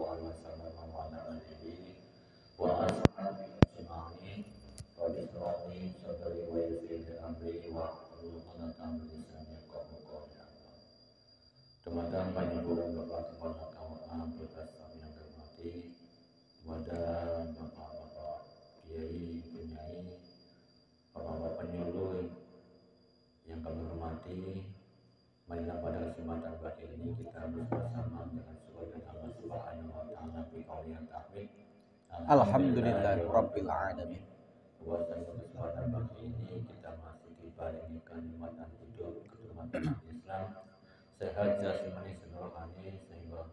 alaihi wasallam wa ala alihi wa ashabihi ajma'in. Wa bismillahirrahmanirrahim. Sadri wa yassir amri wa hlul 'uqdatam min lisani yafqahu qawli. Teman-teman panjenengan Bapak Kepala KUA Bekasi yang terhormati, kepada Bapak-bapak Kiai, Penyai, Bapak-bapak penyuluh yang kami hormati, marilah pada kesempatan pagi ini kita bersama dengan sebagian Allah Subhanahu wa taala bi qauli tahmid. Alhamdulillahirabbil alamin. Pada kesempatan pagi ini kita masih diberikan kenikmatan hidup, kenikmatan Islam, sehat jasmani rohani, sehingga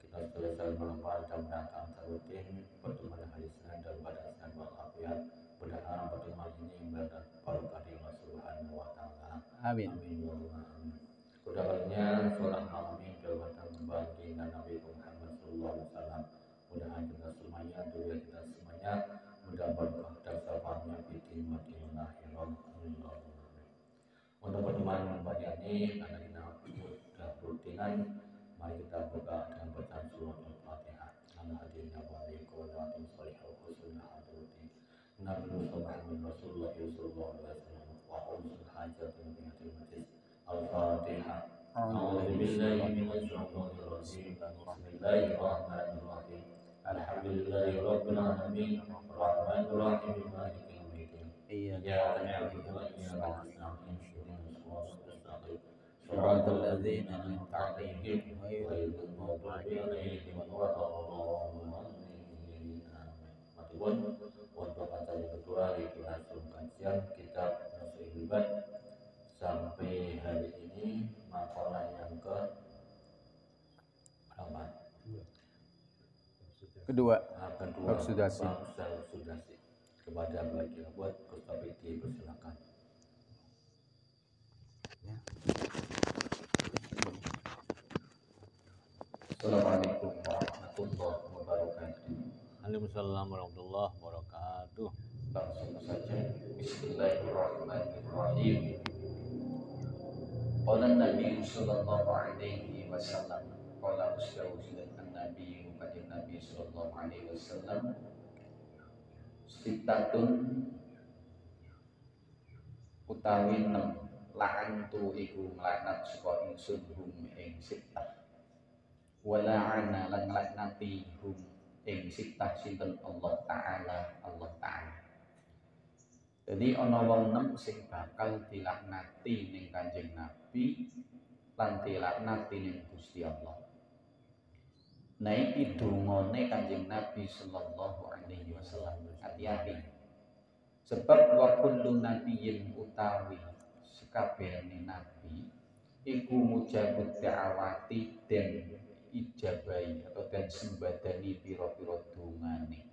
kita selesai memanfaatkan datang terutin pertemuan hari Senin dan pada Senin walafiat. Mudah-mudahan pertemuan ini mendapat barokah dari Allah Subhanahu wa taala. Amin. Amin. Kudahnya sholat malam ini jawatan baginda Nabi Muhammad sallallahu alaihi wasallam. Mudah-mudahan kita semuanya, doa kita semuanya mendapat dan syafaatnya di timur akhirat. Untuk pertemuan pagi ini karena kita sudah rutinan, mari kita buka dengan bacaan surah Al-Fatihah. Ala hadina wa alaikum wa salihah wa husnul hadirin. Nabi Muhammad Rasulullah sallallahu alaihi wasallam wa husnul hajat min majlis. Al-Fatihah. A'udzu billahi minasy syaithanir rajim. Bismillahirrahmanirrahim. Alhamdulillahi rabbil alamin. Arrahmanir rahim. Maliki yaumiddin. Iyyaka na'budu wa iyyaka nasta'in. Shiratal ladzina an'amta 'alaihim ghairil maghdubi 'alaihim waladdallin. Amin. Untuk acara yang kedua yaitu hasil kajian kitab Nasihatul Ibad sampai hari ini makalah yang ke berapa? Kedua. Kedua. Sudasi. Kepada bagi buat Ustaz dipersilakan. Ya. Assalamualaikum warahmatullahi wabarakatuh. Waalaikumsalam warahmatullahi wabarakatuh. Langsung saja. Bismillahirrahmanirrahim. Qala Nabi sallallahu alaihi wasallam, qala Rasulullah Nabi kanjeng Nabi sallallahu alaihi wasallam, sitatun utawi 6 la'antu iku nglaknat saka ingsun hum ing sitah. Wala'ana lan laknati hum ing sitah sinten Allah Ta'ala. Jadi ana wong 6 sing bakal dilaknati ning Kanjeng Nabi lan dilaknati ning Gusti Allah. Nah iki dungane Kanjeng Nabi sallallahu alaihi wasallam. Hati-hati. Sebab wa kullu nabiyyin utawi sekabehane nabi iku mujabud da'awati den ijabai atau dan sembadani pira-pira dongane.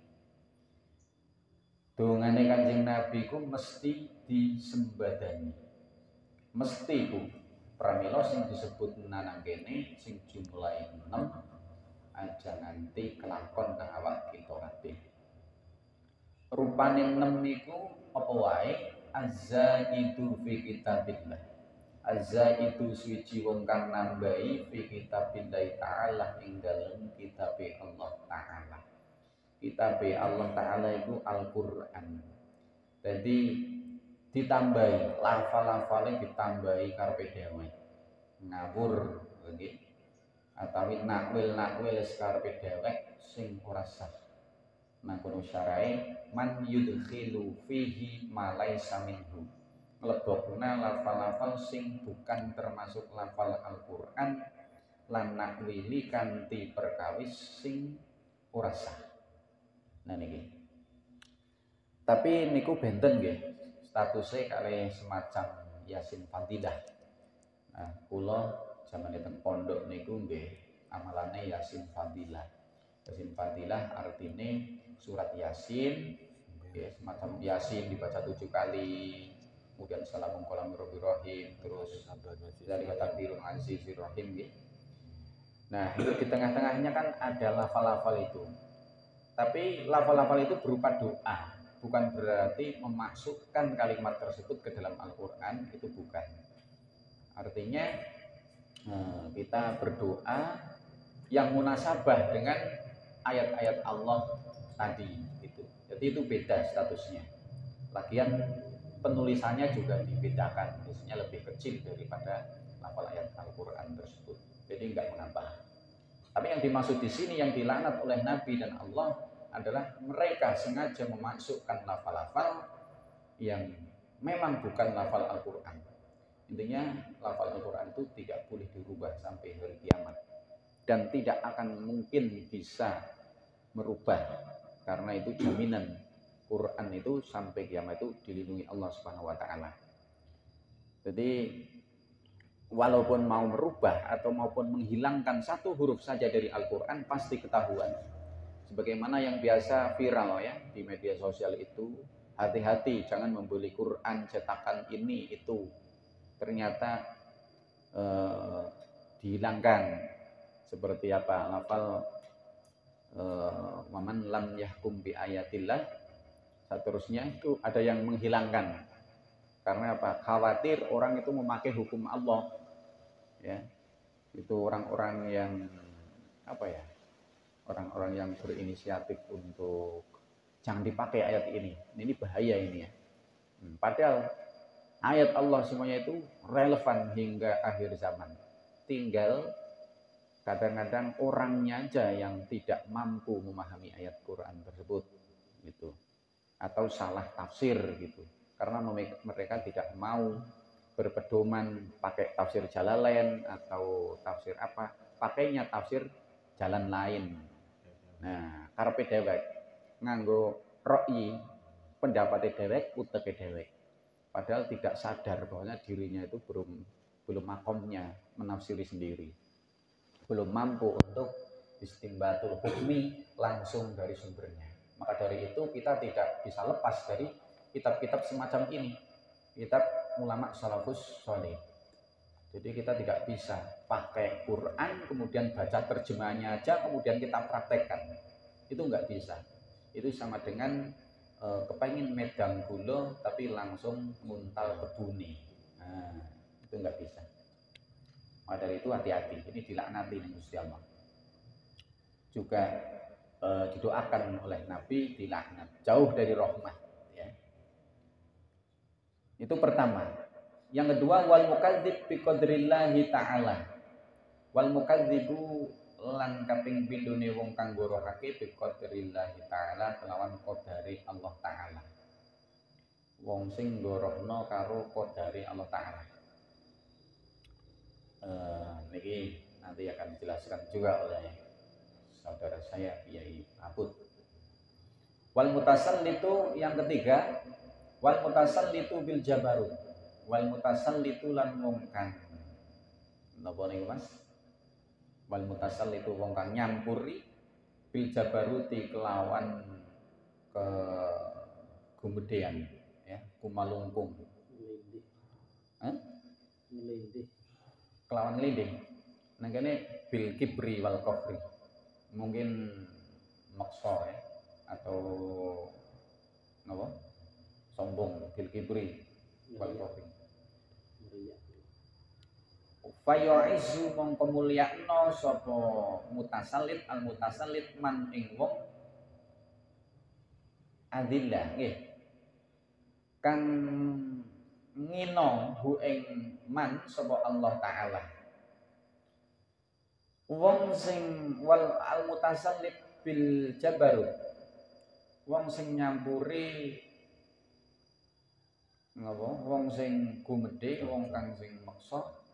Dongane Kanjeng Nabi ku mesti disembadani. Mesti ku pramila sing disebut nang kene sing jumlahe 6 aja nganti kelakon nang awak kita kabeh. Rupane 6 iku apa wae? Azza-itu fi kitabillah. Azza itu suci wong kang nambahi fi kitabillah ta'ala ing dalem kitabe Allah Ta'ala. Kitabe Allah Ta'ala itu Al-Qur'an. Jadi ditambahi lafal-lafale ditambahi karepe dhewe. Ngawur nggih. Atawi nakwil karepe dhewe sing ora sah. Nang kono syarae man yudkhilu fihi ma laisa minhu. Lebokna lafal-lafal sing bukan termasuk lafal Al-Qur'an lan nakwili kanthi perkawis sing ora sah. Nah niki. Tapi niku benten nggih statuse kalih semacam Yasin Fadilah. Nah, kula zaman teng pondok niku nggih amalane Yasin Fadilah. Yasin Fadilah artine surat Yasin, nggih semacam Yasin dibaca 7 kali. Kemudian salamun qalam Rahim, terus dari kata Birul Azizir Rahim gitu. Nah itu di tengah-tengahnya kan ada lafal-lafal itu. Tapi lafal-lafal itu berupa doa, bukan berarti memasukkan kalimat tersebut ke dalam Al-Quran, itu bukan. Artinya kita berdoa yang munasabah dengan ayat-ayat Allah tadi gitu. Jadi itu beda statusnya. Lagian penulisannya juga dibedakan, biasanya lebih kecil daripada lafal ayat Al-Quran tersebut. Jadi enggak mengapa. Tapi yang dimaksud di sini yang dilaknat oleh Nabi dan Allah adalah mereka sengaja memasukkan lafal-lafal yang memang bukan lafal Al-Quran. Intinya lafal Al-Quran itu tidak boleh dirubah sampai hari kiamat dan tidak akan mungkin bisa merubah, karena itu jaminan Quran itu sampai kiamat itu dilindungi Allah Subhanahu wa taala. Jadi walaupun mau merubah atau maupun menghilangkan satu huruf saja dari Al-Quran pasti ketahuan. Sebagaimana yang biasa viral ya di media sosial itu, hati-hati jangan membeli Quran cetakan ini itu. Ternyata dihilangkan. Seperti apa? Lafal waman lam yahkum bi ayatillah, seterusnya itu ada yang menghilangkan. Karena apa? Khawatir orang itu memakai hukum Allah. Ya. Itu orang-orang yang apa ya? Orang-orang yang berinisiatif untuk jangan dipakai ayat ini. Ini bahaya ini ya. Padahal ayat Allah semuanya itu relevan hingga akhir zaman. Tinggal kadang-kadang orangnya aja yang tidak mampu memahami ayat Quran tersebut gitu, atau salah tafsir gitu, karena mereka tidak mau berpedoman pakai tafsir Jalalain atau tafsir apa, pakainya tafsir jalan lain. Nah, karepe dhewek nganggo ra'yi pendapat dhewek, uteke dhewek, padahal tidak sadar bahwa dirinya itu belum makomnya menafsiri sendiri, belum mampu untuk istimbatul hukmi langsung dari sumbernya. Maka dari itu kita tidak bisa lepas dari kitab-kitab semacam ini, kitab ulama salafus sholih. Jadi kita tidak bisa pakai Quran kemudian baca terjemahannya aja kemudian kita praktekkan, itu nggak bisa. Itu sama dengan kepengin medang gula tapi langsung nguntal kebuni. Nah, itu nggak bisa. Maka dari itu hati-hati, ini dilaknati nih Gusti Allah. Juga didoakan oleh Nabi dilaknat, jauh dari rahmat ya. Itu pertama. Yang kedua, wal mukadzib bi qadrillahi ta'ala. Wal mukadzibu lan kaping pindune wong kang gorohake bi qadrillahi ta'ala kelawan qadari Allah taala. Wong sing gorohno karo qadari Allah taala. Niki nanti akan dijelaskan juga oleh saudara saya Kiai Abud. Wal mutasallitu yang ketiga, wal mutasallitu bil jabarut. Wal mutasallitu lan wong kang napa niku Mas? Wal mutasallitu wong kang nyampuri bil jabaruti kelawan ke gumedean ya, kumalungkung. Melindih. Kelawan linding. Nah kene bil kibri wal kofri, mungkin maksa ya, atau apa? Sombong, bil kibri wal kofri. Fayoizu mongko mulyakno sapa mutasallit al mutasallit man ing wong adillah nggih kang ngino hu ing man sapa Allah taala. Wong sing wal al mutasallit bil jabarut, wong sing nyampuri ngapa, wong sing gumedhe, wong kang sing maksa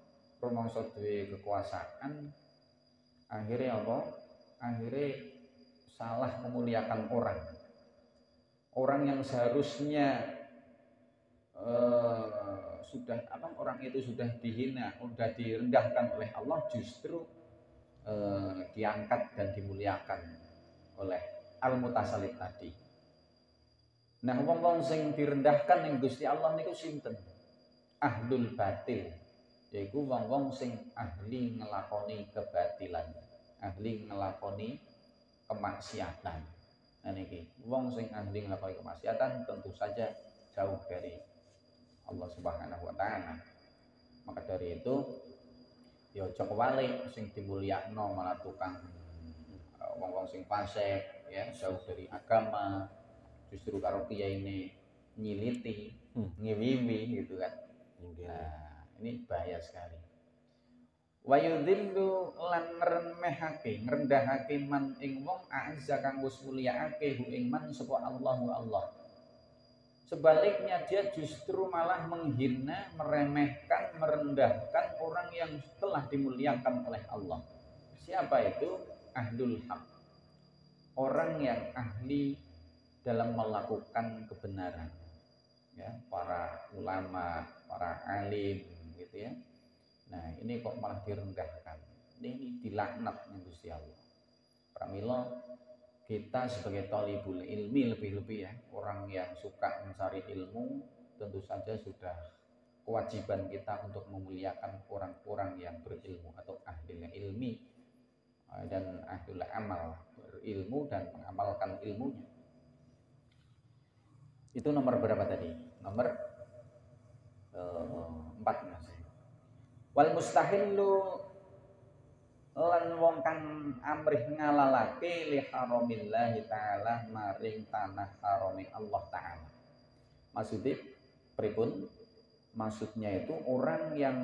rumangsa duwe kekuasaan, akhirnya apa? Akhirnya salah memuliakan orang yang seharusnya sudah apa, orang itu sudah dihina, sudah direndahkan oleh Allah, justru diangkat dan dimuliakan oleh al-mutasallit tadi. Nah, wong-wong sing direndahkan ning Gusti Allah niku sinten? Ahlul batil, yaiku wong-wong sing ahli ngelakoni kebatilan, ahli ngelakoni kemaksiatan. Nah niki, wong sing ahli ngelakoni kemaksiatan tentu saja jauh dari Allah Subhanahu wa taala. Maka dari itu ya aja kewalik sing dimulyakno malah tukang wong-wong sing fasik ya, jauh dari agama, justru karo kiai ini nyiliti, ngiwiwi gitu kan. Nah, ini bahaya sekali. Wa yudhillu lan ngremehake, ngrendahake man ing wong a'azza kang wis mulyaake hu ing man sapa Allahu Allah. Sebaliknya dia justru malah menghina, meremehkan, merendahkan orang yang telah dimuliakan oleh Allah. Siapa itu? Ahlul haq. Orang yang ahli dalam melakukan kebenaran. Ya, para ulama, para alim gitu ya. Nah, ini kok malah direndahkan. Ini dilaknat ning Gusti Allah. Pramila kita sebagai thalibul ilmi lebih-lebih ya, orang yang suka mencari ilmu, tentu saja sudah kewajiban kita untuk memuliakan orang-orang yang berilmu atau ahli ilmi dan ahli amal, berilmu dan mengamalkan ilmunya. Itu nomor berapa tadi? Nomor 4 Mas. Wal mustahillu lan wong kang amrih ngalalake li haramillahi ta'ala maring tanah harami Allah ta'ala. Maksudnya pripun? Maksudnya itu orang yang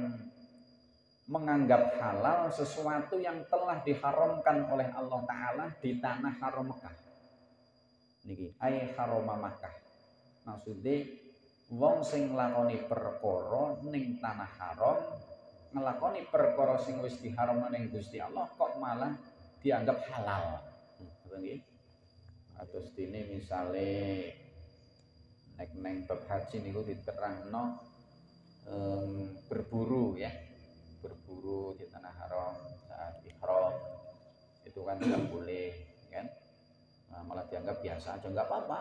menganggap halal sesuatu yang telah diharamkan oleh Allah ta'ala di tanah haram Mekah. Niki ai harama Makkah. Maksudnya wong sing nglakoni perkara ning tanah haram, ngelakoni perkara sing wis diharamno ning Gusti Allah kok malah dianggap halal. Ngoten nggih. Atus dene misale nek neng bab haji niku diterangno berburu ya. Berburu di tanah haram saat ihram itu kan tidak boleh kan. Nah, malah dianggap biasa aja enggak apa-apa.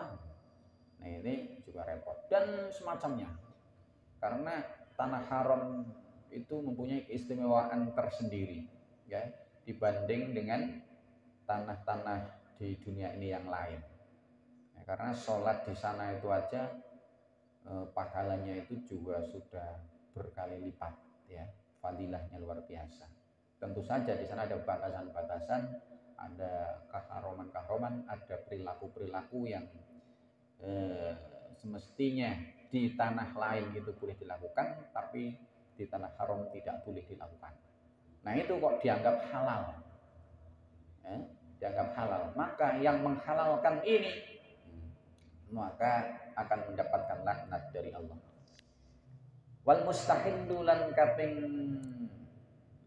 Nah, ini juga repot dan semacamnya. Karena tanah haram itu mempunyai keistimewaan tersendiri ya dibanding dengan tanah-tanah di dunia ini yang lain ya, karena sholat di sana itu aja pahalanya itu juga sudah berkali lipat ya, fadilahnya luar biasa. Tentu saja di sana ada batasan-batasan, ada keharuman-keharuman, ada perilaku-perilaku yang semestinya di tanah lain itu boleh dilakukan tapi di tanah haram tidak boleh dilakukan. Nah itu kok dianggap halal ya, dianggap halal. Maka yang menghalalkan ini maka akan mendapatkan laknat dari Allah. Wal mustahillu lan kaping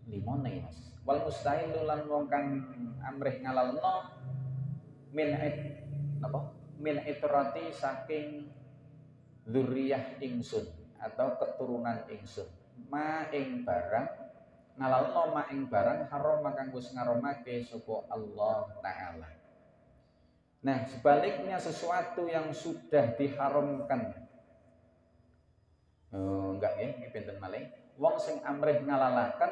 5 nih Mas. Wal mustahillu lan wong kang amrih ngalalno min napa? Min itrati saking dzurriyyah ingsun atau keturunan ingsun. Ma ing barang ngalalno ma ing barang haram kang wis ngaramake sapa Allah taala. Nah, sebaliknya sesuatu yang sudah diharamkan enggak ya, ini benten malih. Wong sing amrih ngalalaken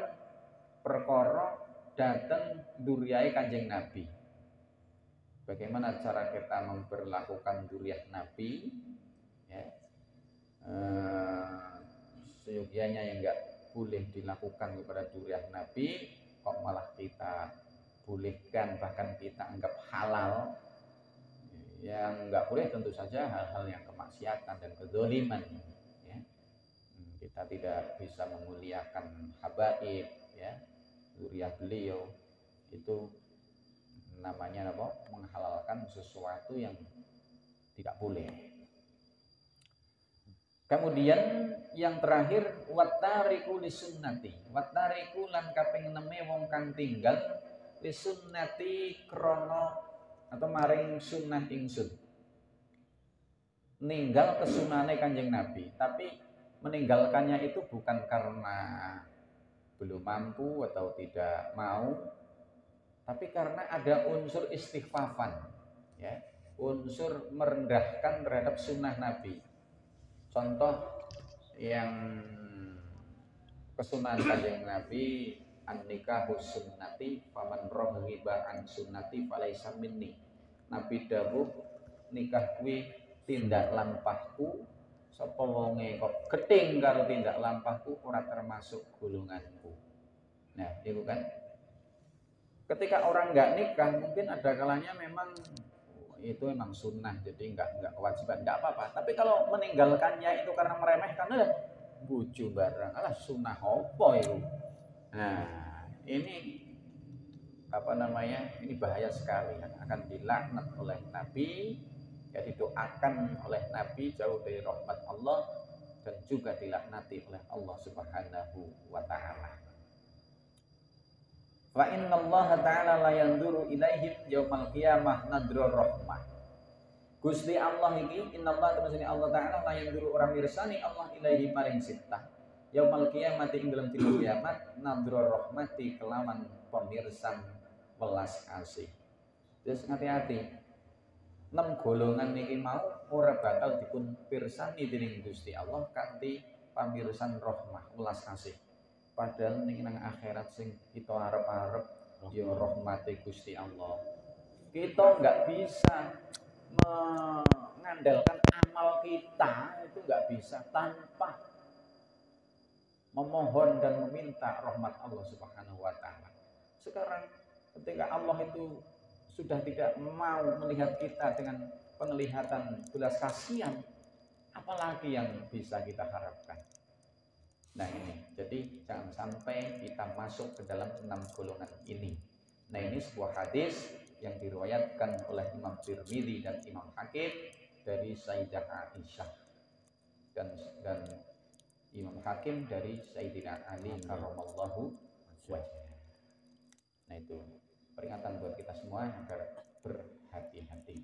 perkara dateng duriyahe Kanjeng Nabi. Bagaimana cara kita memperlakukan duriyah Nabi ya. Seyogianya yang enggak boleh dilakukan kepada duriyah Nabi kok malah kita bolehkan, bahkan kita anggap halal. Yang enggak boleh tentu saja hal-hal yang kemaksiatan dan kedzaliman ya. Kita tidak bisa memuliakan habaib ya, duriyah beliau itu namanya apa? Menghalalkan sesuatu yang tidak boleh. Kemudian yang terakhir wattariku lisunnati. Wattariku lan kaping 6 wong kang tinggal lisunnati krana atau maring sunnah ingsun. Ninggal kesunahane Kanjeng Nabi, tapi meninggalkannya itu bukan karena belum mampu atau tidak mau, tapi karena ada unsur istighfafan ya, unsur merendahkan terhadap sunnah Nabi. Contoh yang kesunahan Kanjeng Nabi, an-nikahu sunnati faman raghiba an sunnati falaisa minni. Nabi dawuh nikah kuwi tindak lampahku, sapa wonge kok gething karo tindak lampahku ora termasuk golonganku. Nah, itu kan Ketika orang nggak nikah, mungkin ada kalanya memang itu memang sunnah, jadi nggak kewajiban, nggak apa-apa. Tapi kalau meninggalkannya itu karena meremehkan, lah bucu barang, alah sunnah opo itu. Nah, ini apa namanya? Ini bahaya sekali, akan dilaknat oleh Nabi, ya didoakan oleh Nabi jauh dari rahmat Allah dan juga dilaknati oleh Allah Subhanahu wa taala. Wa inna Allah ta'ala la yanzuru ilaihim yaumal qiyamah nadrur rahmah. Gusti Allah iki inna Allah tersini Allah ta'ala la yanzuru orang mirsani Allah ilaihi maring sitah. Yaumal qiyamati ing dalam dina kiamat nadrur rahmati kelawan pemirsan welas asih. Terus hati-hati. 6 golongan niki mau ora bakal dipun pirsani dening Gusti Allah kanthi pamirsan rahmah welas asih. Padahal ning nang akhirat sing kita arep-arep ya rahmate Gusti Allah. Kita nggak bisa mengandalkan amal kita, itu nggak bisa tanpa memohon dan meminta rahmat Allah Subhanahu wa taala. Sekarang ketika Allah itu sudah tidak mau melihat kita dengan penglihatan belas kasihan, apalagi yang bisa kita harapkan. Nah ini, jadi jangan sampai kita masuk ke dalam 6 golongan ini. Nah ini sebuah hadis yang diriwayatkan oleh Imam Tirmidzi dan Imam Hakim dari Sayyidah Aisyah dan Imam Hakim dari Sayyidina Ali karramallahu wajhah. Nah itu peringatan buat kita semua agar berhati-hati.